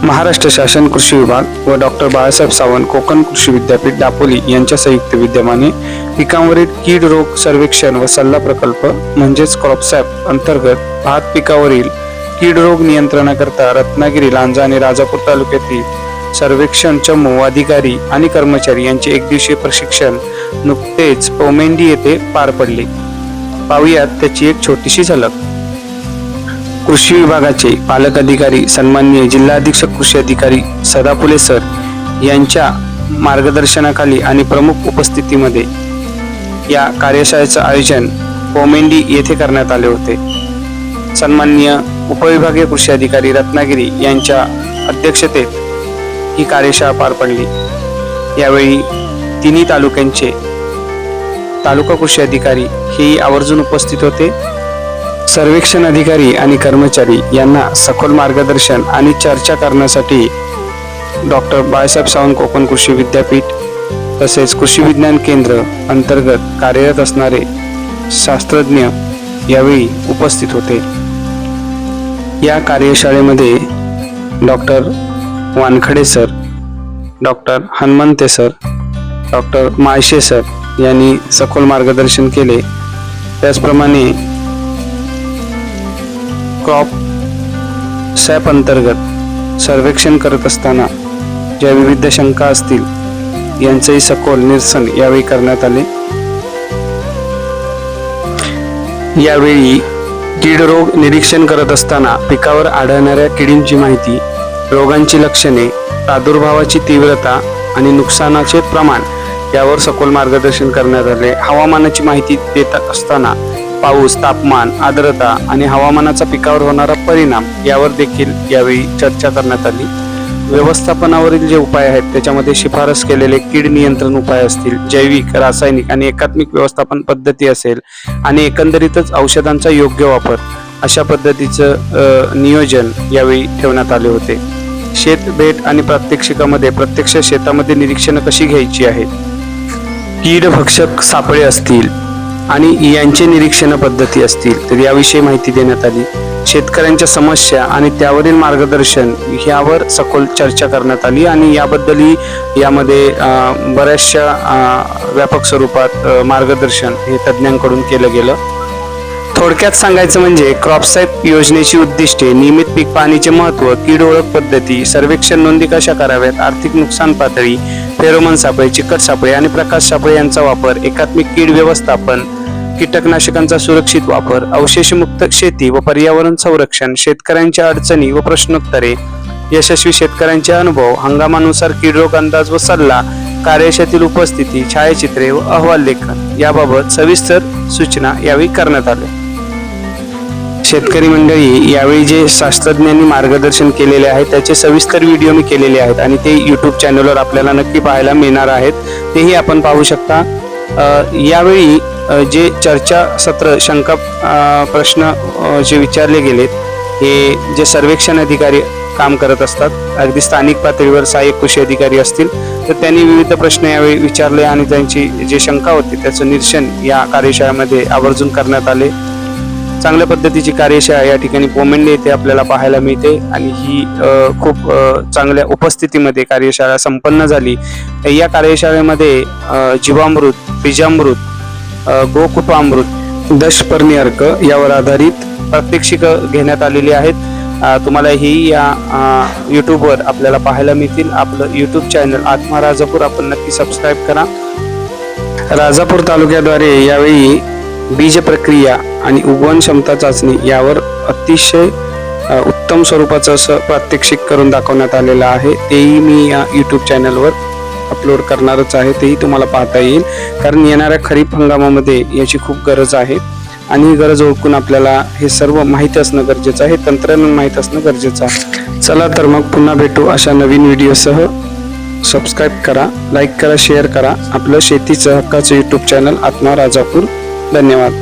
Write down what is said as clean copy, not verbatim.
महाराष्ट्र शासन कृषी विभाग व डॉक्टर बाळासाहेब सावंत कोकण कृषी विद्यापीठ दापोली यांच्या संयुक्त विद्यमाने पिकांवरील कीड रोग सर्वेक्षण व सल्ला प्रकल्प म्हणजेच क्रॉपसॅप अंतर्गत भात पिकावरील कीड रोग नियंत्रणाकरता रत्नागिरी, लांजा आणि राजापूर तालुक्यातील सर्वेक्षण चमू अधिकारी आणि कर्मचारी यांचे एकदिवसीय प्रशिक्षण नुकतेच पोमेंडी येथे पार पडले। पाहुयात त्याची एक छोटीशी झलक। कृषी विभागाचे पालक अधिकारी सन्माननीय जिल्हा अधीक्षक कृषी अधिकारी सदाफुले सर यांच्या मार्गदर्शनाखाली आणि प्रमुख उपस्थितीमध्ये या कार्यशाळेचे आयोजन पोमेंडी येथे करण्यात आले होते। सन्माननीय उपविभागीय कृषी अधिकारी रत्नागिरी यांच्या अध्यक्षतेत ही कार्यशाळा पार पडली। यावेळी तिन्ही तालुक्यांचे तालुका कृषी अधिकारी हे आवर्जून उपस्थित होते। सर्वेक्षण अधिकारी आणि कर्मचारी यांना सखोल मार्गदर्शन आणि चर्चा करण्यासाठी डॉक्टर बाळासाहेब सावंत कोकण कृषी विद्यापीठ तसेच कृषी विज्ञान केंद्र अंतर्गत कार्यरत असणारे शास्त्रज्ञ यावेळी उपस्थित होते। या कार्यशाळेमध्ये doctor Wankhade sir, doctor Hanumante sir, doctor Malshe sir यांनी सखोल मार्गदर्शन केले। त्याचप्रमाणे क्रॉप सॅप अंतर्गत सर्वेक्षण करत असताना ज्या विविध शंका असतील यांचेही सखोल निरसन यावेळी करण्यात आले। यावेळी कीड रोग निरीक्षण करत असताना पिकावर आढळणाऱ्या किडींची माहिती, रोगांची लक्षणे, प्रादुर्भावाची तीव्रता आणि नुकसानाचे प्रमाण यावर सखोल मार्गदर्शन करण्यात आले। हवामानाची माहिती देत असताना पाऊस, तापमान, आर्द्रता आणि हवामानाचा पिकावर होणारा परिणाम यावर देखील यावेळी चर्चा करण्यात आली। व्यवस्थापनावरील जे उपाय आहेत त्याच्यामध्ये शिफारस केलेले कीड नियंत्रण उपाय असतील, जैविक, रासायनिक आणि एकात्मिक व्यवस्थापन पद्धती असेल आणि एकंदरीतच औषधांचा योग्य वापर अशा पद्धतीचं नियोजन यावेळी ठेवण्यात आले होते। शेत भेट आणि प्रात्यक्षिकामध्ये प्रत्यक्ष शेतामध्ये निरीक्षण कशी घ्यायची आहेत, कीड भक्षक सापळे असतील आणि यांचे निरीक्षण पद्धती असतील तर याविषयी माहिती देण्यात आली। शेतकऱ्यांच्या समस्या आणि त्यावरील मार्गदर्शन यावर सखोल चर्चा करण्यात आली आणि याबद्दलही यामध्ये बऱ्याचशा व्यापक स्वरूपात मार्गदर्शन हे तज्ज्ञांकडून केलं गेलं। थोडक्यात सांगायचं म्हणजे क्रॉपसॅप योजनेची उद्दिष्टे, नियमित पीक पाहणीचे महत्त्व, कीड ओळख पद्धती, सर्वेक्षण नोंदी कशा कराव्यात, आर्थिक नुकसान पातळी, फेरोमोन सापळे, चिकट सापळे आणि प्रकाश सापळे यांचा वापर, एकात्मिक कीड व्यवस्थापन, कीटकनाशकांचा सुरक्षित वापर, अवशेषमुक्त शेती व पर्यावरण संरक्षण, शेतकऱ्यांच्या अडचणी व प्रश्नोत्तरे, यशस्वी शेतकऱ्यांचे अनुभव, हंगामानुसार कीड रोग अंदाज व सल्ला, कार्यशाळेतील उपस्थिती, छायाचित्रे व अहवाल लेखन याबाबत सविस्तर सूचना यावेळी करण्यात आल्या। शेतकरी मंडळी, यावेळी जे शास्त्रज्ञांनी मार्गदर्शन केलेले आहे त्याचे सविस्तर व्हिडिओ मी केलेले आहेत आणि ते YouTube चॅनलवर आपल्याला नक्की पाहायला मिळणार आहेत, तेही आपण पाहू शकता। यावेळी जे चर्चा सत्र, शंका, प्रश्न जे विचारले गेलेत हे जे सर्वेक्षण अधिकारी काम करत असतात, अगदी स्थानिक पातळीवर सहाय्यक कृषी अधिकारी असतील तर त्यांनी विविध प्रश्न यावेळी विचारले आणि त्यांची जे शंका होती त्याचं निरसन या कार्यशाळेमध्ये आवर्जून करण्यात आले। चांगल्या पद्धतीची कार्यशाळा या ठिकाणी पोमेंडी येथे आपल्याला पाहायला मिळते आणि ही खूप चांगल्या उपस्थितीमध्ये कार्यशाळा संपन्न झाली। या कार्यशाळेमध्ये जीवामृत, बीजामृत, गोकुटामृत, दशपर्णी अर्क यावर आधारित प्रात्यक्षिक घेण्यात आलेली आहेत। तुम्हाला ही या YouTubeवर आपल्याला पाहायला मिळतील। आपलं YouTube चॅनल आत्मा राजापूर आपण नक्की सबस्क्राईब करा। राजापूर तालुक्याद्वारे यावेळी बीज प्रक्रिया आणि उगवण क्षमता चाचणी यावर अतिशय उत्तम स्वरूपाचं असं प्रात्यक्षिक करून दाखवण्यात आलेलं आहे। तेही मी या YouTube चॅनलवर अपलोड करणारच आहे, तेही तुम्हाला पाहता येईल कारण येणाऱ्या खरीप हंगामामध्ये याची खूप गरज आहे आणि ही गरज ओळखून आपल्याला हे सर्व माहिती असणं गरजेचं आहे, तंत्रज्ञान माहीत असणं गरजेचं आहे। चला तर मग पुन्हा भेटू अशा नवीन व्हिडिओसह। सबस्क्राईब करा, लाईक करा, शेअर करा आपलं शेतीचं हक्काचं YouTube चॅनल आत्मा राजापूर। धन्यवाद।